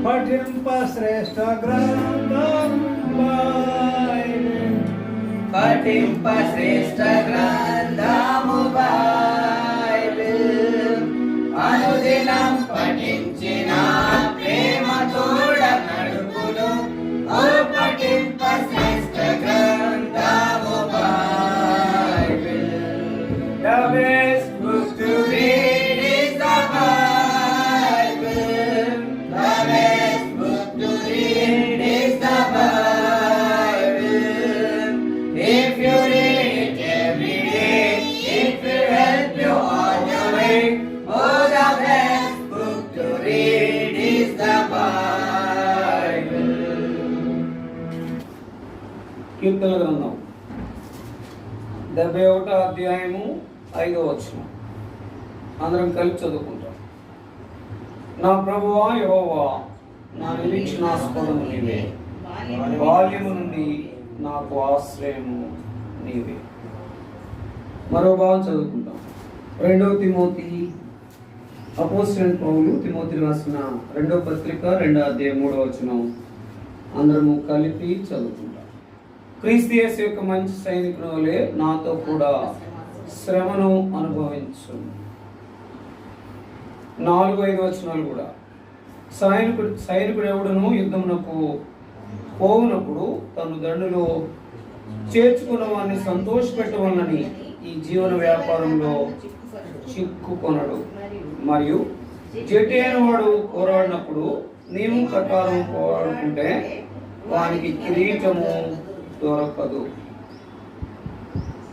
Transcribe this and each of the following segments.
పఠింప శ్రేష్ఠ గ్రంథం పఠింప శ్రేష్ఠ గ్రంథము బైబిల్ అనుదినం పఠించిన ప్రేమ తోడ నడుపును ఓ పఠింప శ్రేష్ఠ గ్రంథము Bible. The best book to read is the Bible. The best book to read is the Bible. If you read it every day, it will help you on your way. Oh, the best book to read is the Bible. కీర్తన గ్రంథం 71వ అధ్యాయము 5వ వచనం అందరం కలిసి చదువుకుంటాం. నా ప్రభువా యెహోవా, నా నిరీక్షణాస్పదము నీవే, బాల్యము నుండి నాకు ఆశ్రయము నీవే. మరో భావం చదువుకుంటాం. 2వ తిమోతి అపోస్తలుడైన పౌలు తిమోతికి రాసిన 2వ పత్రిక 2వ అధ్యాయం 3వ వచనం అందరము కలిపి చదువుకుంటాం. క్రీస్తు యేసు యొక్క మంచి సైనికుని వలె నాతో కూడా శ్రమను అనుభవించు. 4-5 వచనాలు కూడా సైనికుడు ఎవడును యుద్ధమునకు పోవునప్పుడు తను దండులో చేర్చుకున్న వాడిని సంతోషపెట్టవలనని ఈ జీవన వ్యాపారంలో చిక్కుకొనడు. మరియు జట్టి అయిన వాడు పోరాడినప్పుడు నియమం ప్రకారం పోరాడుకుంటే వానికి కిరీటము దొరకదు.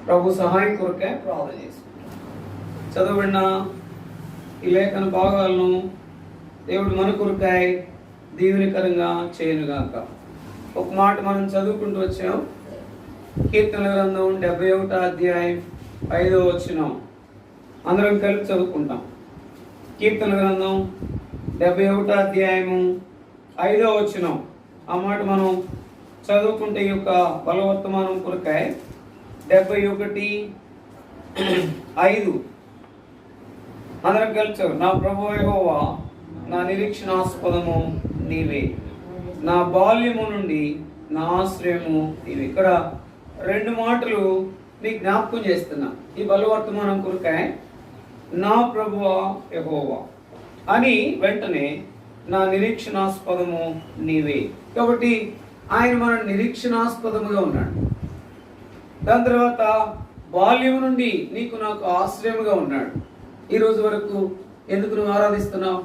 ప్రభు సహాయం కొరకే ప్రార్థన చేసుకుంటాం. చదవబడిన ఈ లేఖన భాగాలను దేవుడు మన కొరకాయ దీవెనకరంగా చేయనుగాక. ఒక మాట మనం చదువుకుంటూ వచ్చాం. కీర్తన గ్రంథం 71వ అధ్యాయం 5వ వచనం అందరం కలిపి చదువుకుంటాం. కీర్తన గ్రంథం 71వ అధ్యాయము 5వ వచనం ఆ మాట మనం చదువుకుంటే ఈ యొక్క బలవర్తమానం కొరకాయ 71:5 అందరం కలిసి నా ప్రభువా యెహోవా, నా నిరీక్షణాస్పదము నీవే, నా బాల్యము నుండి నా ఆశ్రయము నీవే. ఇక్కడ 2 మాటలు మీకు జ్ఞాపకం చేస్తున్నా. ఈ బలవర్తమానం కొరకాయ నా ప్రభువా యెహోవా అని వెంటనే నా నిరీక్షణాస్పదము నీవే. కాబట్టి ఆయన మన నిరీక్షణాస్పదముగా ఉన్నాడు. దాని తర్వాత బాల్యం నుండి నీకు నాకు ఆశ్రయముగా ఉన్నాడు. ఈ రోజు వరకు ఎందుకు నువ్వు ఆరాధిస్తున్నావు?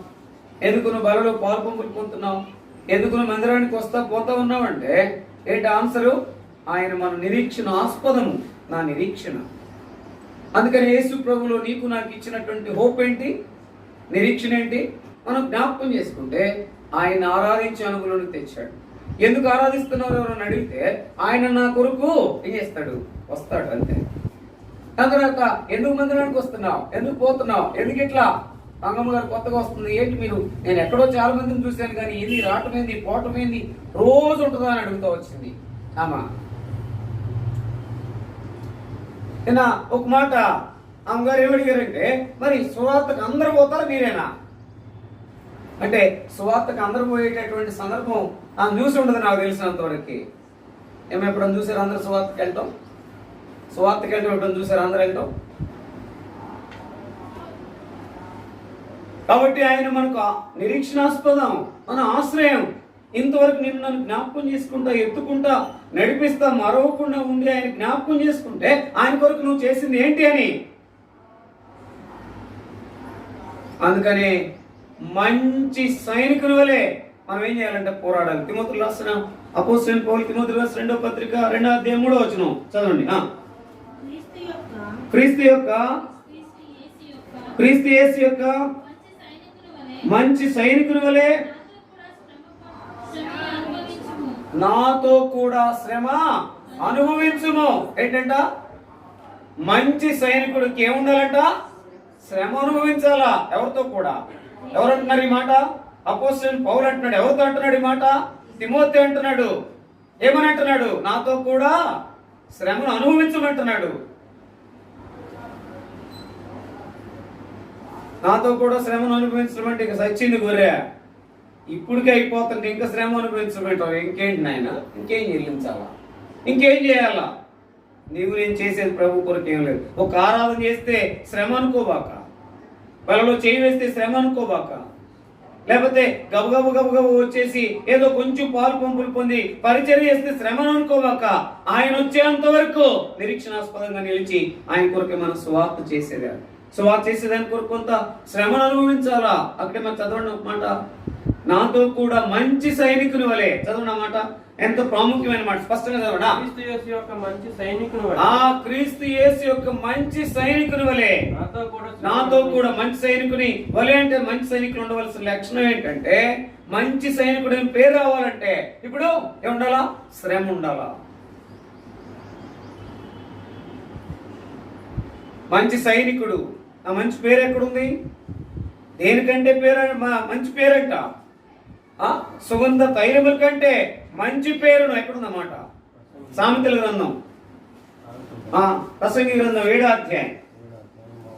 ఎందుకు నువ్వు బలలో పాల్పొంపులు పొందుతున్నావు? ఎందుకు నువ్వు మందిరానికి వస్తా పోతా ఉన్నావంటే ఏంటి ఆన్సరు? ఆయన మన నిరీక్షణ ఆస్పదము, నా నిరీక్షణ. అందుకని యేసు ప్రభులో నీకు నాకు ఇచ్చినటువంటి హోప్ ఏంటి, నిరీక్షణ ఏంటి? మనం జ్ఞాపకం చేసుకుంటే ఆయన ఆరాధించే అనుభవంలోకి తెచ్చాడు. ఎందుకు ఆరాధిస్తున్నారు ఎవరైనా అడిగితే ఆయన నా కొరకు ఏం చేస్తాడు, వస్తాడు అంతే. దాని తర్వాత ఎందుకు మందిరానికి వస్తున్నావు, ఎందుకు పోతున్నావు, ఎందుకు ఇట్లా రంగమ్మ గారు కొత్తగా వస్తుంది ఏంటి మీరు, నేను ఎక్కడో చాలా మందిని చూశాను కానీ ఇది రావటమేంది పోవటమేంది రోజు ఉంటుందా అని అడుగుతూ వచ్చింది ఆమా. ఒక మాట అమ్మగారు ఏమడిగారంటే, మరి సువార్తకు అందరు పోతారు మీరేనా అంటే, సువార్తకు అందరు పోయేటటువంటి సందర్భం ఆమె చూసి ఉండదు నాకు తెలిసినంత వరకు. ఏమో ఎప్పుడన్నా చూసారు అందరు సువార్తకి వెళ్ళటం? సువార్తకి వెళ్ళటం ఎప్పుడన్నా చూసారు అందరు వెళ్ళటం? కాబట్టి ఆయన మనకు నిరీక్షణాస్పదం, మన ఆశ్రయం. ఇంతవరకు నిన్ను నన్ను జ్ఞాపకం చేసుకుంటా, ఎత్తుకుంటా, నడిపిస్తా, మరవకుండా ఉండి ఆయన జ్ఞాపకం చేసుకుంటే ఆయన కొరకు నువ్వు చేసింది ఏంటి అని. అందుకనే మంచి సైనికుని వలె మనం ఏం చేయాలంటే పోరాడాలి. తిమోతికి రాసిన అపోస్తలుడైన పౌలు తిమోతికి రాసిన 2వ పత్రిక 2వ అధ్యాయం 3వ వచనం చదవండి. క్రీస్తు యేసు యొక్క మంచి సైనికుని వలె నాతో కూడా శ్రమ అనుభవించుము. ఏంటంట? మంచి సైనికుడికి ఏముండాలంట? శ్రమ అనుభవించాలా. ఎవరితో కూడా? ఎవరు అంటున్నారు ఈ మాట? అపోస్తలుడైన పౌలు అంటున్నాడు. ఎవరితో అంటున్నాడు ఈ మాట? తిమోతి అంటున్నాడు. ఏమని అంటున్నాడు? నాతో కూడా శ్రమను అనుభవించమంటున్నాడు. నాతో కూడా శ్రమను అనుభవించమంటే ఇక సచ్చింది గొర్రె, ఇప్పటికే అయిపోతుంటే ఇంకా శ్రమ అనుభవించమంటావు. ఇంకేంటి నాయన, ఇంకేం చెల్లించాలా, ఇంకేం చేయాలా? నీవు నేను చేసేది ప్రభు కొరకు ఏం లేదు. ఒక ఆరాధన చేస్తే శ్రమ అనుకోబాక, వాళ్ళలో చేయి వేస్తే శ్రమ అనుకోబాక, లేకపోతే గబగబు గబగబు వచ్చేసి ఏదో కొంచెం పాలు పంపులు పొంది పరిచర్య చేస్తే శ్రమను అనుకోబాక. ఆయన వచ్చేంత వరకు నిరీక్షణాస్పదంగా నిలిచి ఆయన కొరకే మనం సువార్త చేసేది. సువార్త చేసేదాని కొరకు కొంత శ్రమను అనుభవించాలా. అక్కడే మనం చదవండి ఒక మాట, నాతో కూడా మంచి సైనికుని వలె. చదవండి మాట, ఎంతో ప్రాముఖ్యమైన మాట, స్పష్టంగా చదవడా. క్రీస్తు యేసు యొక్క మంచి సైనికుని వలె. క్రీస్తు యేసు యొక్క మంచి సైనికుని వలె నాతో కూడా మంచి సైనికుని వలె. అంటే మంచి సైనికులు ఉండవలసిన లక్షణం ఏంటంటే, మంచి సైనికుడు పేరు రావాలంటే ఇప్పుడు ఏముండాలా? శ్రమ ఉండాలా. మంచి సైనికుడు, ఆ మంచి పేరు ఎక్కడుంది? దేనికంటే పేరు మంచి పేరంట? సుగంధ తైలముల కంటే మంచి పేరును ఎక్కడుందన్నమాట? సామెతల గ్రంథం, ప్రసంగి గ్రంథం 7వ అధ్యాయం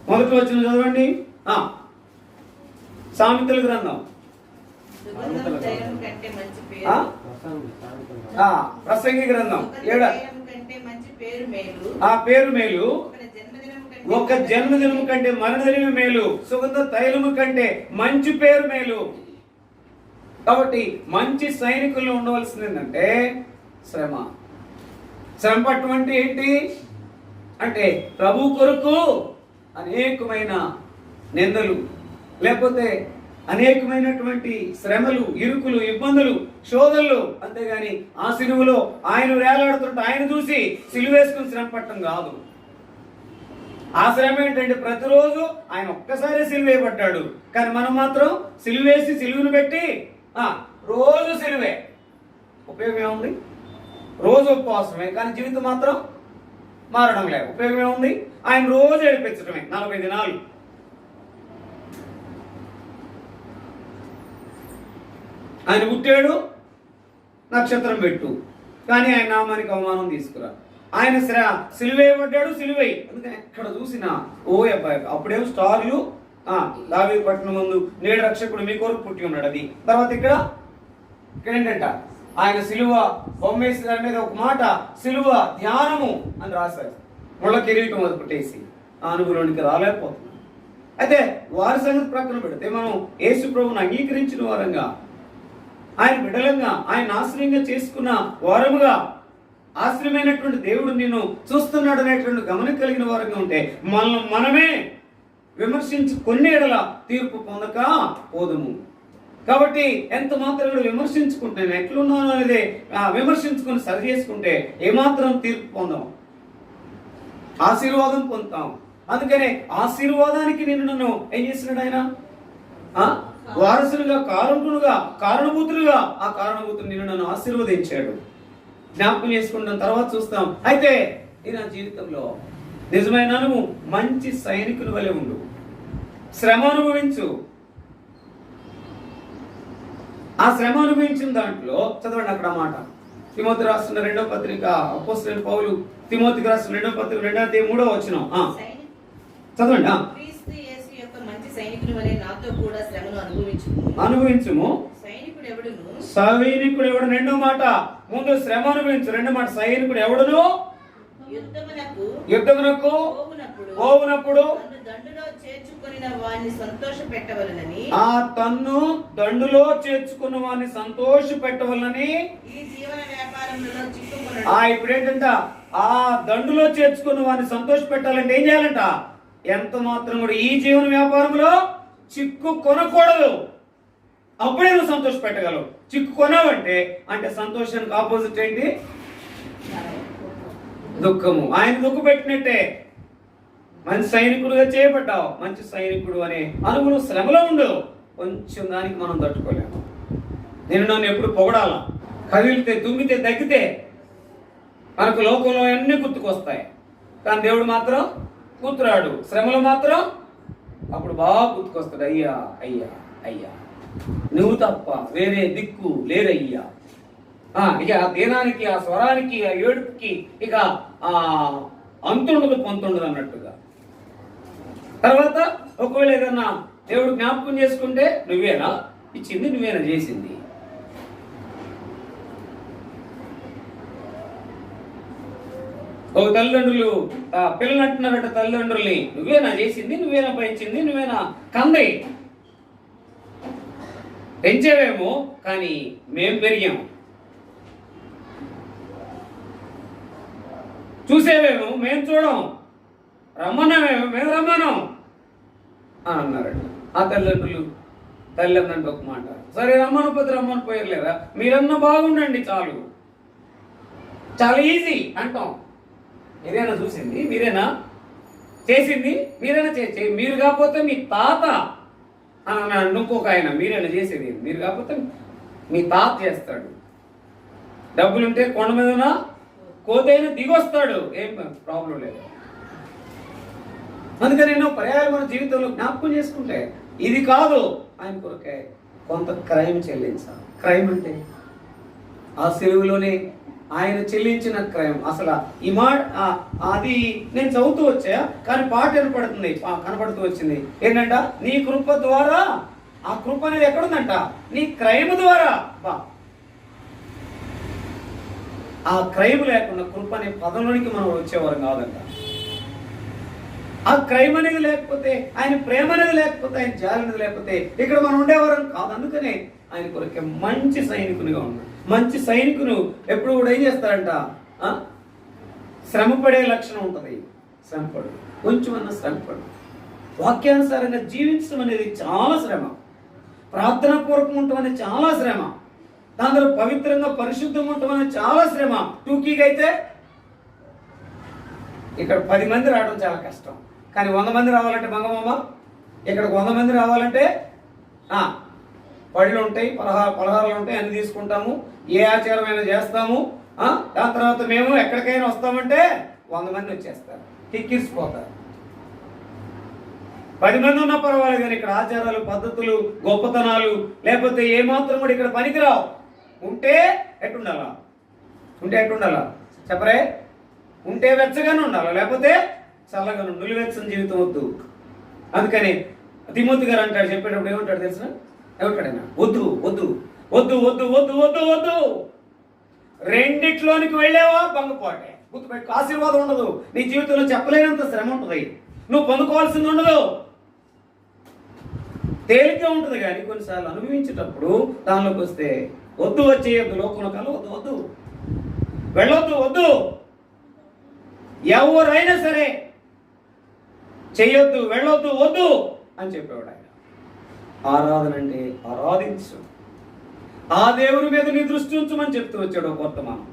1వ వచనం చదవండి. సామెతల గ్రంథం ప్రసంగి గ్రంథం 7వ. ఆ పేరు మేలు, ఒక జన్మదినము కంటే మరణదినము మేలు, సుగంధ తైలము కంటే మంచి పేరు మేలు. కాబట్టి మంచి సైనికుల్లో ఉండవలసింది ఏంటంటే శ్రమ. శ్రమ పట్టడం అంటే ఏంటి అంటే, ప్రభు కొరకు అనేకమైన నిందలు, లేకపోతే అనేకమైనటువంటి శ్రమలు, ఇరుకులు, ఇబ్బందులు, శోధనలు. అంతేగాని ఆ సిలువలో ఆయన వేలాడుతుంటే ఆయన చూసి సిలువేసుకుని శ్రమ పట్టడం కాదు. ఆ శ్రమ ఏంటంటే, ప్రతిరోజు ఆయన ఒక్కసారి సిలువేయబడ్డాడు, కానీ మనం మాత్రం సిలువేసి సిలువును పెట్టి రోజు సిలువే. ఉపయోగం ఏముంది? రోజు ఉపవాసమే, కానీ జీవితం మాత్రం మారడం లేదు. ఉపయోగం ఏముంది? ఆయన రోజు ఏడిపించడమే 40 దినాలు. ఆయన పుట్టాడు, నక్షత్రం పెట్టు, కానీ ఆయన నామానికి అవమానం తీసుకురా. ఆయన సిలువేయబడ్డాడు, సిలువై. అందుకని ఎక్కడ చూసినా ఓ అబ్బాయి. అప్పుడేమో స్టార్లు, దావీదు పట్టణం ముందు నేడు రక్షకుడు మీ కొరకు పుట్టి ఉన్నాడు. అది తర్వాత ఇక్కడ ఏంటంట, ఆయన సిలువ బొమ్మేసి దాని మీద ఒక మాట సిలువ ధ్యానము అని రాశారు. ముళ్ళ కిరీటం అది పుట్టేసి ఆ అనుభవంలోనికి రాలేకపోతున్నాడు. అయితే వారి సంగతి ప్రక్కన పెడితే మనం యేసు ప్రభువును అంగీకరించిన వారంగా, ఆయన బిడ్డలంగా, ఆయన ఆశ్రయంగా చేసుకున్న వారముగా, ఆశ్రయమైనటువంటి దేవుడు నిన్ను చూస్తున్నాడు అనేటువంటి గమనం కలిగిన వారంగా ఉంటే మనమే విమర్శించి కొన్ని ఎడల తీర్పు పొందక పోదుము. కాబట్టి ఎంత మాత్రం కూడా విమర్శించుకుంటే నేను ఎట్లున్నాను అనేది విమర్శించుకుని సరి చేసుకుంటే ఏమాత్రం తీర్పు పొందాం, ఆశీర్వాదం పొందుతాం. అందుకనే ఆశీర్వాదానికి నన్ను ఏం చేస్తున్నాడు ఆయన? వారసులుగా, కారణభూతులుగా ఆ కారణభూతులు నన్ను ఆశీర్వదించాడు. జ్ఞాపకం చేసుకుంటాం, తర్వాత చూస్తాం. అయితే ఈ నా జీవితంలో నిజమైన అనుభవం, మంచి సైనికుని వలె ఉండు, శ్రమ అనుభవించు. ఆ శ్రమ అనుభవించిన దాంట్లో చదవండి అక్కడ మాట. తిమోతి రాసిన 2వ పత్రిక, అపోస్తలుడైన పౌలు తిమోతికి రాసిన 2వ పత్రిక 2వ అధ్యాయం 3వ వచనం చదవండి. అనుభవించుము. సైనికుడు ఎవడు, రెండో మాట ముందు శ్రమ అనుభవించు, రెండో మాట సైనికుడు ఎవడును యుద్ధమునకు పోవునప్పుడు ఆ తన్ను దండులో చేర్చుకున్న వాడిని సంతోష పెట్టవలనని. ఇప్పుడు ఏంటంట, ఆ దండులో చేర్చుకున్న వాడిని సంతోష పెట్టాలంటే ఏం చేయాలంట? ఎంత మాత్రం కూడా ఈ జీవన వ్యాపారంలో చిక్కు కొనకూడదు. అప్పుడే నువ్వు సంతోష పెట్టగలవు. చిక్కు కొనవంటే అంటే సంతోషానికి ఆపోజిట్ ఏంటి? దుఃఖము. ఆయన దుఃఖ పెట్టినట్టే. మంచి సైనికుడుగా చేయబడ్డావు, మంచి సైనికుడు అనే అనుభవం శ్రమలో ఉండు. కొంచెం దానికి మనం తట్టుకోలేము. నన్ను ఎప్పుడు పొగడాలా, కదిలితే, దుమ్మితే, దగ్గితే మనకు లోకంలో అన్నీ గుర్తుకొస్తాయి. కానీ దేవుడు మాత్రం గుర్తురాడు. శ్రమలో మాత్రం అప్పుడు బాగా గుర్తుకొస్తాడు. అయ్యా అయ్యా అయ్యా, నువ్వు తప్ప వేరే దిక్కు లేరయ్యా. ఇక ఆ దీనానికి, ఆ స్వరానికి, ఆ ఏడుపుకి ఇక అంతుండదు పొంతుండదు అన్నట్టుగా. తర్వాత ఒకవేళ ఏదన్నా దేవుడు జ్ఞాపకం చేసుకుంటే, నువ్వేనా ఇచ్చింది, నువ్వేనా చేసింది. ఒక తల్లిదండ్రులు పిల్లలు అంటున్నారట తల్లిదండ్రుల్ని, నువ్వేనా చేసింది, నువ్వేనా పెంచింది, నువ్వేనా కంది. పెంచేవేమో కానీ మేం పెరిగాము, చూసేవేమో మేము చూడం, రమ్మన్నామేమో మేము రమ్మన్నాం అని అన్నారంట. ఆ తల్లిదండ్రులు తల్లి అందంటే ఒక మాట, సరే రమ్మను పోతే రమ్మని పోయలేదా, మీరన్నా బాగుండండి చాలు, చాలా ఈజీ అంటాం. మీరేనా చూసింది, మీరేనా చేసింది, మీరేనా చేసి, మీరు కాకపోతే మీ తాత అని ఇంకొక ఆయన, మీరేనా చేసేది, మీరు కాకపోతే మీ తాత చేస్తాడు. డబ్బులుంటే కొండ మీద కోతైనా దిగొస్తాడు, ఏం ప్రాబ్లం లేదు. అందుకని నేను పర్యాలు మన జీవితంలో జ్ఞాపకం చేసుకుంటే ఇది కాదు, ఆయన కొరకే కొంత క్రైమ్ చెల్లించాలి. క్రైమ్ అంటే ఆ సెలవులోనే ఆయన చెల్లించిన క్రైమ్. అసలు ఈ మాట అది నేను చదువుతూ వచ్చా, కానీ పాట కనపడుతుంది, కనపడుతూ వచ్చింది ఏంటంట, నీ కృప ద్వారా. ఆ కృప అనేది ఎక్కడుందంట? నీ క్రైమ్ ద్వారా. ఆ క్రైమ్ లేకుండా కృప అనే పదంలోనికి మనం వచ్చేవారు కాదంట. ఆ క్రైమ్ అనేది లేకపోతే, ఆయన ప్రేమ అనేది లేకపోతే, ఆయన జాలి అనేది లేకపోతే ఇక్కడ మనం ఉండేవారం కాదు. అందుకనే ఆయన కొరకే మంచి సైనికునిగా ఉన్నాడు. మంచి సైనికును ఎప్పుడు కూడా ఏం చేస్తారంట, శ్రమపడే లక్షణం ఉంటుంది. శ్రమపడు, కొంచెం అన్న శ్రమపడు. వాక్యానుసారంగా జీవించడం అనేది చాలా శ్రమ. ప్రార్థనా పూర్వకం ఉండటం అనేది చాలా శ్రమ. దాంట్లో పవిత్రంగా పరిశుద్ధంగా ఉండటం అనేది చాలా శ్రమ. టూకీగా అయితే ఇక్కడ 10 మంది రావడం చాలా కష్టం, కానీ 100 మంది రావాలంటే మంగమ్మ, ఇక్కడికి 100 మంది రావాలంటే పళ్ళు ఉంటాయి, పలహారాలు ఉంటాయి, అన్ని తీసుకుంటాము, ఏ ఆచారమైనా చేస్తాము. దాని తర్వాత మేము ఎక్కడికైనా వస్తామంటే 100 మంది వచ్చేస్తారు, కిక్కిరిసిపోతారు. 10 మంది ఉన్నా పర్వాలేదు, కానీ ఇక్కడ ఆచారాలు, పద్ధతులు, గొప్పతనాలు లేకపోతే ఏమాత్రం కూడా ఇక్కడ పనికిరావు. ఉంటే ఎట్టుండాలా, ఉంటే ఎట్టుండాలా చెప్పరే, ఉంటే వెచ్చగానే ఉండాలి, లేకపోతే చల్లగా నులివెచ్చని జీవితం వద్దు. అందుకని తిమోతి గారు అంటాడు, చెప్పేటప్పుడు ఏమంటాడు తెలుసా, ఏమంటాడైనా, వద్దు వద్దు వద్దు వద్దు వద్దు వద్దు వద్దు, రెండిట్లోనికి వెళ్ళేవా భంగపాటే. గుర్తుపెట్టుకో, ఆశీర్వాదం ఉండదు నీ జీవితంలో, చెప్పలేనంత శ్రమ ఉంటుంది, నువ్వు పొందుకోవాల్సింది ఉండదు. తేలిక ఉంటుంది కానీ కొన్నిసార్లు అనుభవించేటప్పుడు దానిలోకి వస్తే వద్దు, వచ్చేయద్దు, లోకంలో కలవద్దు, వద్దు, వెళ్ళొద్దు, వద్దు, ఎవరైనా సరే చెయ్యొద్దు, వెళ్ళొద్దు, వద్దు అని చెప్పేవాడు ఆయన. ఆరాధన అంటే ఆరాధించు, ఆ దేవుని మీద నీ దృష్టి ఉంచమని చెప్తూ వచ్చాడు వర్తమానం.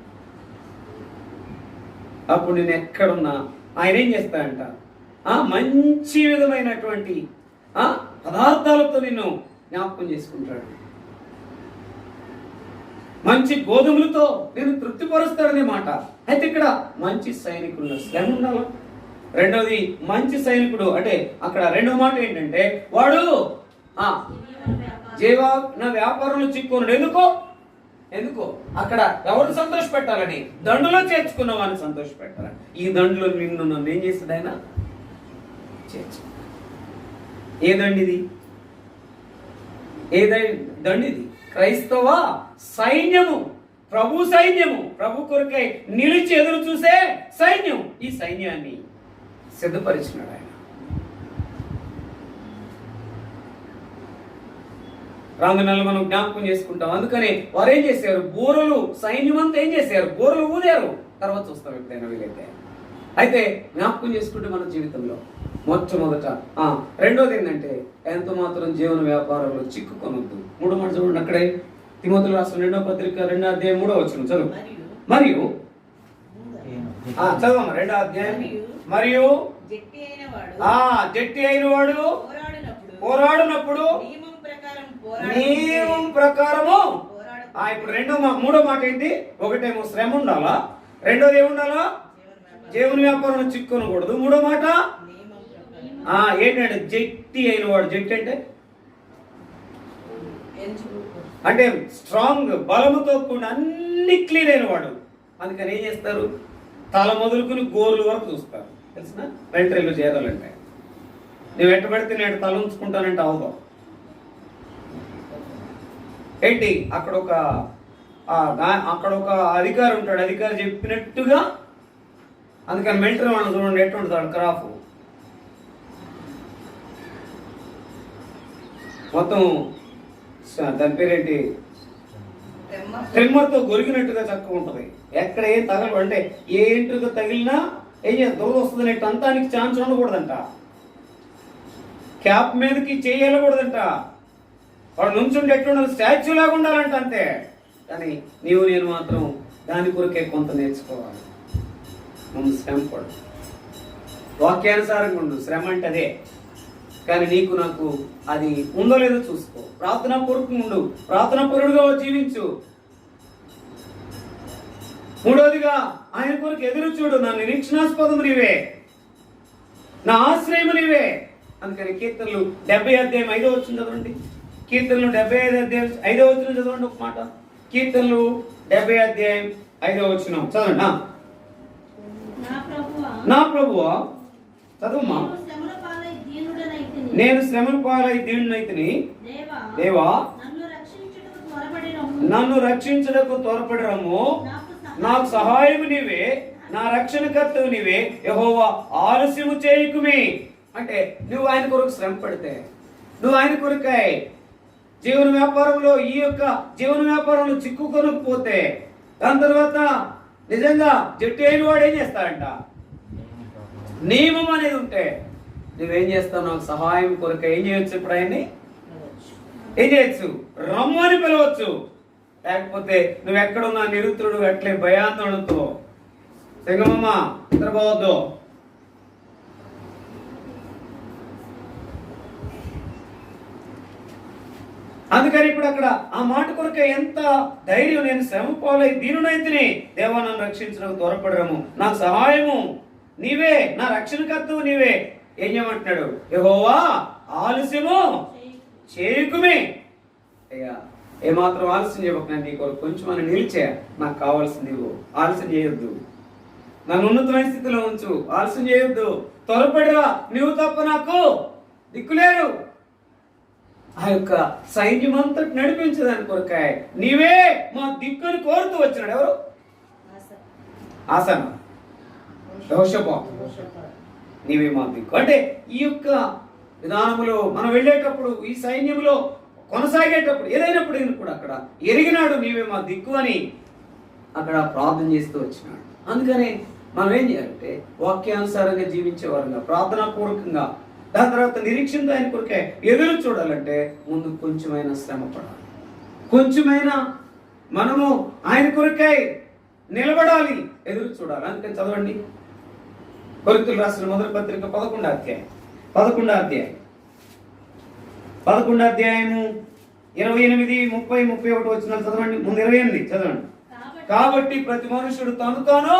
అప్పుడు నేను ఎక్కడున్నా ఆయన ఏం చేస్తాడంట, మంచి విధమైనటువంటి పదార్థాలతో నిన్ను జ్ఞాపకం చేసుకుంటాడు. మంచి గోధుమలతో నేను తృప్తిపరుస్తాడనే మాట. అయితే ఇక్కడ మంచి సైనికుడు శ్రమ ఉండాలి. రెండవది మంచి సైనికుడు అంటే అక్కడ రెండవ మాట ఏంటంటే వాడు జీవన వ్యాపారంలో చిక్కున్నాడు. ఎందుకో అక్కడ ఎవరు సంతోష పెట్టాలని, దండులో చేర్చుకున్న వాడిని సంతోష పెట్టాలని. ఈ దండులో నిన్ను నన్ను ఏం చేస్తుంది ఆయన? చేర్చు. ఏ దండిది? ఏ దండిది? క్రైస్తవ సైన్యము, ప్రభు సైన్యము, ప్రభు కొరకై నిలిచి ఎదురు చూసే సైన్యం. ఈ సైన్యాన్ని సిద్ధపరిచినాడు ఆయన. రాంగ నెల మనం జ్ఞాపకం చేసుకుంటాం. అందుకని వారు ఏం చేశారు? బూరలు, సైన్యం అంతా ఏం చేశారు? బూరలు ఊదారు. తర్వాత చూస్తాం ఎప్పుడైనా వీలైతే. అయితే జ్ఞాపకం చేసుకుంటే మన జీవితంలో మొట్టమొదట రెండోది ఏంటంటే ఎంత మాత్రం జీవన వ్యాపారంలో చిక్కుకొనొద్దు. 3వ మాట చూడండి అక్కడే, తిమోతికి రాసిన 2వ పత్రిక 2వ అధ్యాయం 3వ వచనం చదువు. మరియు చదవమ్మా 2వ అధ్యాయం. మరియు జట్టి అయిన వాడు పోరాడినప్పుడు నియమం ప్రకారము. ఇప్పుడు 3వ మాట ఏంటి? ఒకటేమో శ్రమ ఉండాలా, రెండోది ఏముండాలా? జీవన వ్యాపారం చిక్కునకూడదు. 3వ మాట ఏంటంటే జట్టి అయిన వాడు. జట్టి అంటే స్ట్రాంగ్, బలముతో కూడిన అన్ని క్లీన్ అయిన వాడు. అందుకని ఏం చేస్తారు? తల మొదలుకుని గోర్లు వరకు చూస్తారు. తెలిసిన వెంట్రీలు చేరాలంటే నువ్వు ఎట్టబడితే నేను తల ఉంచుకుంటానంటే అవదు. ఏంటి అక్కడ ఒక అధికారి ఉంటాడు, అధికారి చెప్పినట్టుగా. అందుకని మిలిటరీ మనం చూడండి ఎట్టు ఉంటాడు క్రాఫ్ మొత్తం, దాని పేరేంటి, ట్రిమ్మర్తో గొరిగినట్టుగా చక్కగా ఉంటుంది. ఎక్కడ ఏం తగలు అంటే ఏ ఇంటికి తగిలినా ఏం చేస్తా దొర వస్తుంది. అంతానికి ఛాన్స్ ఉండకూడదంట. క్యాప్ మీదకి చేయకూడదంట. వాడు నుంచుంటే ఎట్లుండాలి? స్టాచ్యూ లాగా ఉండాలంట అంతే. కానీ నీవు నేను మాత్రం దాని కొరకే కొంత నేర్చుకోవాలి. ముందు శ్రమ పడు, వాక్యానుసారంగా ఉండు. శ్రమ అంటే అదే. కానీ నీకు నాకు అది ఉందో లేదో చూసుకో. ప్రార్థనా పూర్వకంగా ఉండు, ప్రార్థనా పరుడుగా జీవించు. 3వదిగా ఆయన కొరకు ఎదురు చూడు. నా నిరీక్షణాస్పదము నీవే, నా ఆశ్రయము నీవే. అందుకని కీర్తనలు 70 అధ్యాయం 5వ వచనం చదవండి. కీర్తనలు 75 అధ్యాయం 5వ వచనం చదవండి ఒక మాట. కీర్తనలు 70 అధ్యాయం 5వ వచనం చదవండి. నా ప్రభువా చదువుమా. నేను శ్రమల పాలై దీనుడనైతిని, దేవా నన్ను రక్షించుటకు త్వరపడి రమ్ము. నాకు సహాయము నీవే, నా రక్షణకర్తవు నీవే. యెహోవా ఆలస్యము చేయకుమి. అంటే నువ్వు ఆయన కొరకు శ్రమ పడితే, నువ్వు ఆయన కొరకై జీవన వ్యాపారంలో ఈ యొక్క జీవన వ్యాపారంలో చిక్కుకొనకపోతే, దాని తర్వాత నిజంగా జట్టు అయిన వాడు ఏం చేస్తాడంట? నియమం అనేది ఉంటే నువ్వేం చేస్తావు? నాకు సహాయం కొరకు ఏం చేయొచ్చు? ఇప్పుడు ఆయన్ని ఏం చేయొచ్చు? రమ్ము అని పిలవచ్చు. లేకపోతే నువ్వు ఎక్కడున్నా నిరుత్రుడు అట్లే భయాందోళనతో సింగమమ్మ నిద్రపోవద్దు. అందుకని ఇప్పుడు అక్కడ ఆ మాట కొరకే ఎంత ధైర్యం. నేను శ్రమ పాలై దీనుడనైతిని, దేవా నన్ను రక్షించడానికి త్వరపడము. నాకు సహాయము నీవే, నా రక్షణకర్తవు నీవే. ఏం చేయమంటున్నాడు? యెహోవా ఆలస్యము చేయకుమే. అయ్యా ఏమాత్రం ఆలస్యం చేయబోకు. నీ కొరకు కొంచెం అని నిలిచే, నాకు కావాల్సింది నువ్వు. ఆలస్యం చేయొద్దు, నన్ను ఉన్నతమైన స్థితిలో ఉంచు. ఆలస్యం చేయొద్దు, త్వరపడిరా. నువ్వు తప్ప నాకు దిక్కులేరు. ఆ యొక్క సైన్యం అంతా నడిపించదాని కొరకాయ నీవే మా దిక్కుని కోరుతూ వచ్చినాడు. ఎవరు? ఆసన యెహోషాపాతు. నీవే మా దిక్కు. అంటే ఈ యొక్క విధానములో మనం వెళ్ళేటప్పుడు, ఈ సైన్యంలో కొనసాగేటప్పుడు, ఏదైనప్పుడు కూడా అక్కడ ఎరిగినాడు నీవే మా దిక్కు అని అక్కడ ప్రార్థన చేస్తూ వచ్చినాడు. అందుకని మనం ఏం చేయాలంటే వాక్యానుసారంగా జీవించేవారుగా, ప్రార్థనాపూర్వకంగా, దాని తర్వాత నిరీక్షణతో ఆయన కొరకే ఎదురు చూడాలంటే ముందు కొంచెమైనా శ్రమ పడాలి, కొంచెమైనా మనము ఆయన కొరకై నిలబడాలి, ఎదురు చూడాలి. అందుకని చదవండి కొరింథీయులకు రాసిన మొదటి పత్రిక 11వ అధ్యాయం 28, 30, 31 వచనాలు చదవండి. ముందు 28 చదవండి. కాబట్టి ప్రతి మనుషుడు తను తాను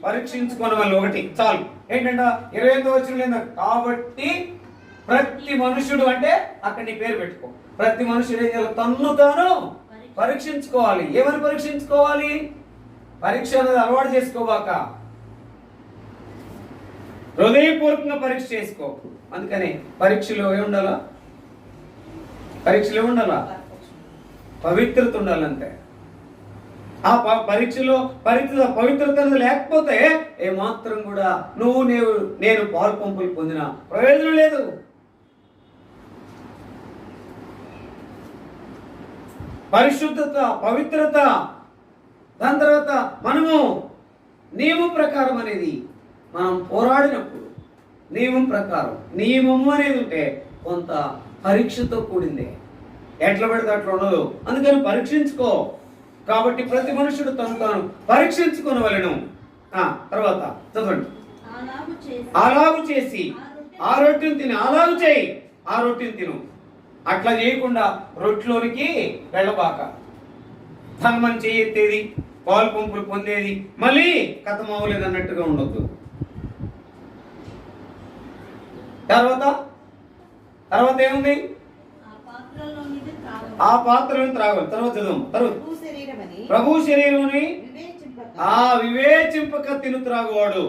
పరీక్షించుకోవడం వల్ల ఒకటి చాలు. ఏంటంటే 28వ వచనం కాబట్టి ప్రతి మనుషుడు అంటే అక్కడ నీ పేరు పెట్టుకో. ప్రతి మనుషుడు ఏం చేయాలి? తన్ను తాను పరీక్షించుకోవాలి. ఏమని పరీక్షించుకోవాలి? పరీక్ష అనేది అలవాటు చేసుకోవాక, హృదయపూర్వకంగా పరీక్ష చేసుకో. అందుకని పరీక్షలో ఏముండాలా? పరీక్షలో ఏముండాలా? పవిత్రత ఉండాలంతే. ఆ పరీక్షలో పవిత్రత లేకపోతే ఏమాత్రం కూడా నేను పాలు పంపులు పొందిన ప్రయోజనం లేదు. పరిశుద్ధత, పవిత్రత, దాని తర్వాత మనము నియమం ప్రకారం అనేది మనం పోరాడినప్పుడు, నియమం ప్రకారం, నియమము అనేది ఉంటే కొంత పరీక్షతో కూడిందే, ఎట్లా పడితే అట్లా ఉండదు. అందుకని పరీక్షించుకో. కాబట్టి ప్రతి మనుషుడు తను తాను పరీక్షించుకోవలను. తర్వాత చదవండి. అలాగు చేసి ఆ రొట్టెను తిని, అలాగు చేయి, ఆ రొట్టెను తిను. అట్లా చేయకుండా రొట్టెలోనికి వెళ్ళబాక. మనం చేయెత్తేది, పాలు పంపులు పొందేది, మళ్ళీ కథమవ్వలేదు అన్నట్టుగా ఉండొద్దు. తర్వాత ఏముంది? ఆ పాత్రలను త్రాగాలి. తర్వాత చదువు. తర్వాత ప్రభు శరీరముని వివేచింపక తిను త్రాగువాడు.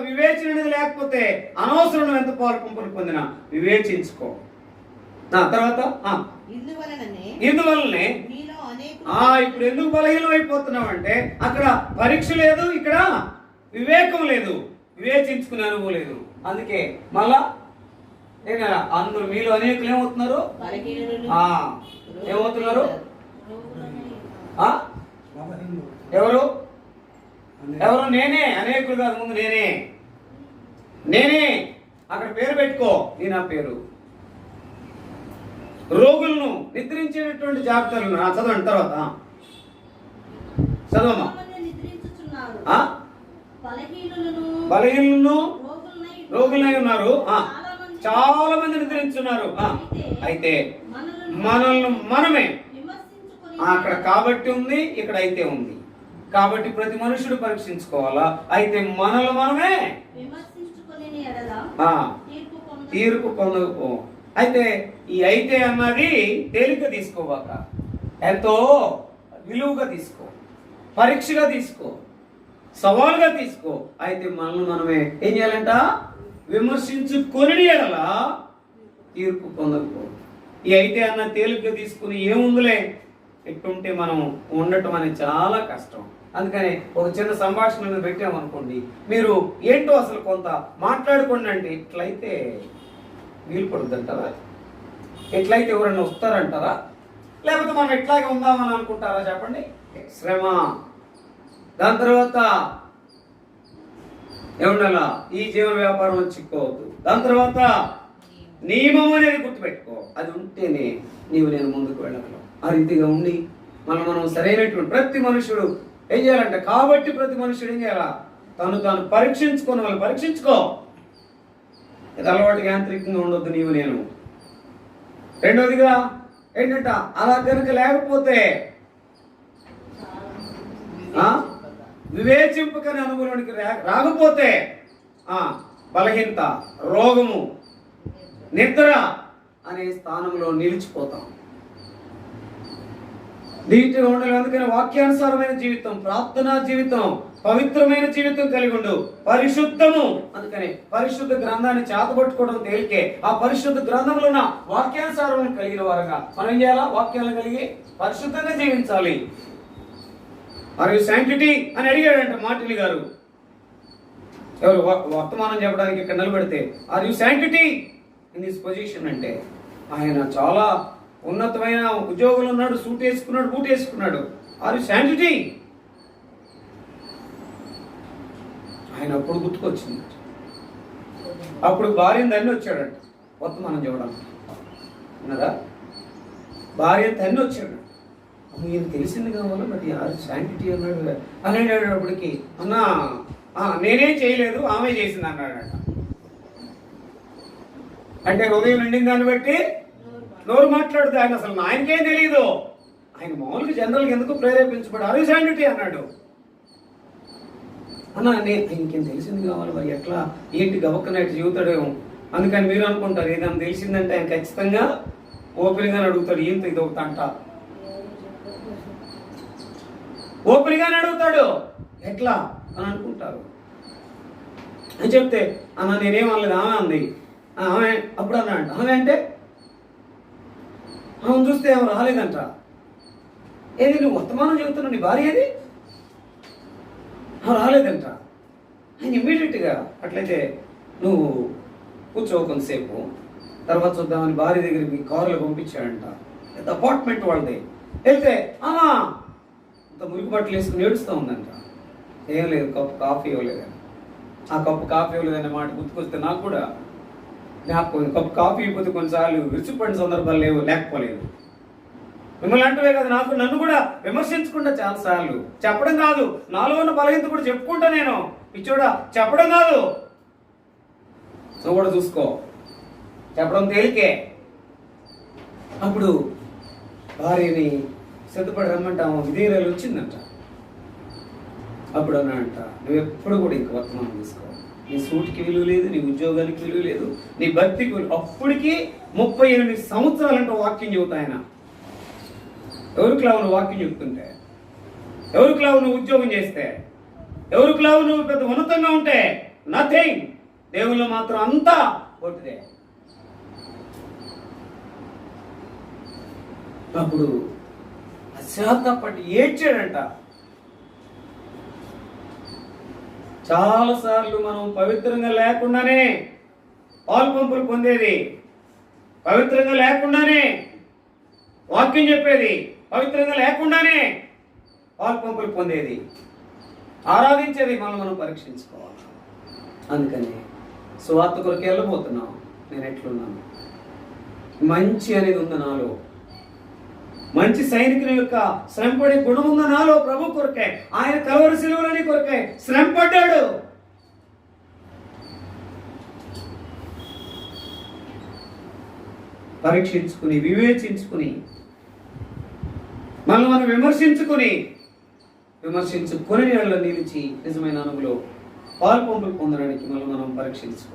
వివేచన అనేది లేకపోతే అనవసరం ఎంత పాలు పంపులు పొందినా వివేచించుకో. తర్వాత ఇందువల్లనే ఇప్పుడు ఎందుకు బలహీనం అయిపోతున్నావు అంటే అక్కడ పరీక్ష లేదు, ఇక్కడ వివేకం లేదు, వివేచించుకునే అనుభవం లేదు. అందుకే మళ్ళా అందరూ మీలో అనేకులు ఏమవుతున్నారు? ఏమవుతున్నారు? ఎవరు? నేనే. అనేకులు కాదు, ముందు నేనే. అక్కడ పేరు పెట్టుకో, నీ నా పేరు. రోగులను నిద్రించేటటువంటి జాగ్రత్తలు చదవండి. తర్వాత చదవమ్మా. బలహీనులను రోగులై ఉన్నారు, చాలా మంది నిద్రించున్నారు. అయితే మనమే అక్కడ కాబట్టి ఉంది, ఇక్కడ అయితే ఉంది. కాబట్టి ప్రతి మనుషుడు పరీక్షించుకోవాలా. అయితే మనమే తీర్పు పొందకపో. అయితే ఈ అయితే అన్నది తేలిక తీసుకోవాక, ఎంతో విలువగా తీసుకో, పరీక్షగా తీసుకో, సవాలుగా తీసుకో. అయితే మనమే ఏం చేయాలంట? విమర్శించుకొని ఎడలా తీర్పు పొందకపో. ఈ అయితే అన్న తేలిక తీసుకుని ఏముందిలే ఎట్టుంటే మనం ఉండటం అనేది చాలా కష్టం. అందుకని ఒక చిన్న సంభాషణ పెట్టామనుకోండి, మీరు ఏంటో అసలు కొంత మాట్లాడుకోండి అంటే ఇట్లయితే వీలు పడుద్దంటారా? ఎట్లయితే ఎవరైనా వస్తారంటారా? లేకపోతే మనం ఎట్లాగే ఉందామని అనుకుంటారా? చెప్పండి. శ్రమ, దాని తర్వాత ఏముండాలా? ఈ జీవన వ్యాపారం చిక్కోవద్దు. దాని తర్వాత నియమం అనేది గుర్తుపెట్టుకో. అది ఉంటేనే నేను ముందుకు వెళ్ళగలం. ఆ రీతిగా ఉండి మనం సరైనటువంటి ప్రతి మనుషుడు ఏం చేయాలంటే, కాబట్టి ప్రతి మనుషుడు ఏం చేయాలా? తాను పరీక్షించుకొని వాళ్ళు పరీక్షించుకో. ఇది అలవాటు యాంత్రికంగా ఉండొద్దు నేను. రెండోదిగా ఏంటంట, అలా కనుక లేకపోతే వివేచింపకని అనుభవానికి రాకపోతే బలహీనత, రోగము, నిద్ర అనే స్థానంలో నిలిచిపోతాం. దీంట్లో ఉండాలి. అందుకని వాక్యానుసారమైన జీవితం, ప్రార్థనా జీవితం, పవిత్రమైన జీవితం కలిగి ఉండు. పరిశుద్ధము. అందుకని పరిశుద్ధ గ్రంథాన్ని చేతబట్టుకోవడం తేలికే. ఆ పరిశుద్ధ గ్రంథంలో ఉన్న వాక్యానుసారం కలిగిన వారుగా మనం ఏం చేయాలా? వాక్యాలను కలిగి పరిశుద్ధంగా జీవించాలి. మరియు శాంక్టిటీ అని అడిగాడంట మార్టిన్ గారు. ఎవరు వర్తమానం చెప్పడానికి ఇక్కడ నిలబెడితే are you sanctity in this position అంటే ఆయన చాలా ఉన్నతమైన ఉద్యోగులు ఉన్నాడు, సూట్ వేసుకున్నాడు, బూట్ వేసుకున్నాడు. Are you sanctity? ఆయన అప్పుడు గుర్తుకొచ్చింది. అప్పుడు భార్యను తన్ని వచ్చాడట వర్తమానం చెప్పడానికి. విన్నారా? భార్య తన్ని వచ్చాడు. ఈయన తెలిసింది కావాలా మరి ఆర్ శాంక్టిటీ అన్నాడు. అనేటప్పటికి అన్నా నేనేం చేయలేదు, ఆమె చేసింది అన్నాడట. అంటే హృదయం నిండిన దాన్ని బట్టి నోరు మాట్లాడుతుంది. ఆయన అసలు ఆయనకేం తెలియదు. ఆయన మామూలుగా జనరల్గా ఎందుకు ప్రేరేపించబడి ఆర్ శాంక్టిటీ అన్నాడు. అన్నా ఆయనకేం తెలిసింది కావాలి మరి ఎట్లా ఏంటి గవక్కనట్టు జీవితాడేమో. అందుకని మీరు అనుకుంటారు ఏదైనా తెలిసిందంటే ఆయన ఖచ్చితంగా ఓపెన్గానే అడుగుతాడు. ఈయంత ఇది ఒకటి అంట ఓపెన్గానే అడుగుతాడు. ఎట్లా అని అనుకుంటారు. అని చెప్తే అన్న నేనేమనలేదు, ఆమె అంది. ఆమె అప్పుడు అన్నాడు. ఆమె అంటే ఆమె చూస్తే ఆమె రాలేదంట. ఏది నువ్వు వర్తమానం చెబుతున్నావు, నీ భార్య ఏది? రాలేదంట. ఆయన ఇమ్మీడియట్గా అట్లయితే నువ్వు కూర్చో కొంతసేపు, తర్వాత చూద్దామని భార్య దగ్గరికి కారులో పంపించాడంట. పెద్ద అపార్ట్మెంట్ వాళ్ళది. వెళ్తే అంత మురికి బట్టలు వేసుకుని ఏడుస్తూ ఉందంట. ఏం లేదు, కప్పు కాఫీ ఇవ్వలేదని. ఆ కప్పు కాఫీ ఇవ్వలేదనే మాట గుర్తుకొస్తే నాకు కూడా జ్ఞాపకం. కప్పు కాఫీ ఇవ్వకపోతే కొన్నిసార్లు విరుచుపడిన సందర్భాలు లేకపోలేదు. మిమ్మల్ని అంటవే కదా, నన్ను కూడా విమర్శించకుండా చాలాసార్లు చెప్పడం కాదు, నాలో ఉన్న బలహీనత కూడా చెప్పుకుంటా. నేను పిచ్చోడా చెప్పడం కాదు, నువ్వు కూడా చూసుకో, చెప్పడం తేలికే. అప్పుడు భార్యని సిద్ధపడి రమ్మంటాము, విధేయురాలు వచ్చిందంట. అప్పుడు అన్నాడంట, నువ్వు ఎప్పుడు కూడా ఇంక వర్తమానం తీసుకో. నీ సూటికి విలువ లేదు, నీ ఉద్యోగానికి విలువ లేదు, నీ భక్తికి విలువ. అప్పటికి 38 సంవత్సరాలంటే వాక్యం చెబుతా ఆయన. ఎవరికి లావు నువ్వు వాక్యం చెప్తుంటే, ఎవరికి లావు నువ్వు ఉద్యోగం చేస్తే, ఎవరికి లావు నువ్వు పెద్ద ఉన్నతంగా ఉంటే? నథింగ్. దేవుళ్ళు మాత్రం అంతా కొట్టిదే. అప్పుడు పశ్చాత్తాపడి ఏడ్చాడంట. చాలాసార్లు మనం పవిత్రంగా లేకుండానే పాలు పంపులు పొందేది, పవిత్రంగా లేకుండానే వాక్యం చెప్పేది, పవిత్రంగా లేకుండానే పాలు పంపులు పొందేది, ఆరాధించేది. మనం పరీక్షించుకోవాలి. అందుకని సువార్త కొరకు వెళ్ళబోతున్నాం. నేను ఎట్లున్నాను? మంచి అనేది ఉంది నాలో. మంచి సైనికుని యొక్క శ్రమపడే గుణం ఉన్న నాలో ప్రభు కొరకే. ఆయన కలవరి శిలువలని కొరకే శ్రమపడ్డాడు. పరీక్షించుకుని, వివేచించుకుని, మనం విమర్శించుకుని నిలిచి నిజమైన అనుభవం పాలు పంపులు పొందడానికి మనం పరీక్షించుకోవాలి.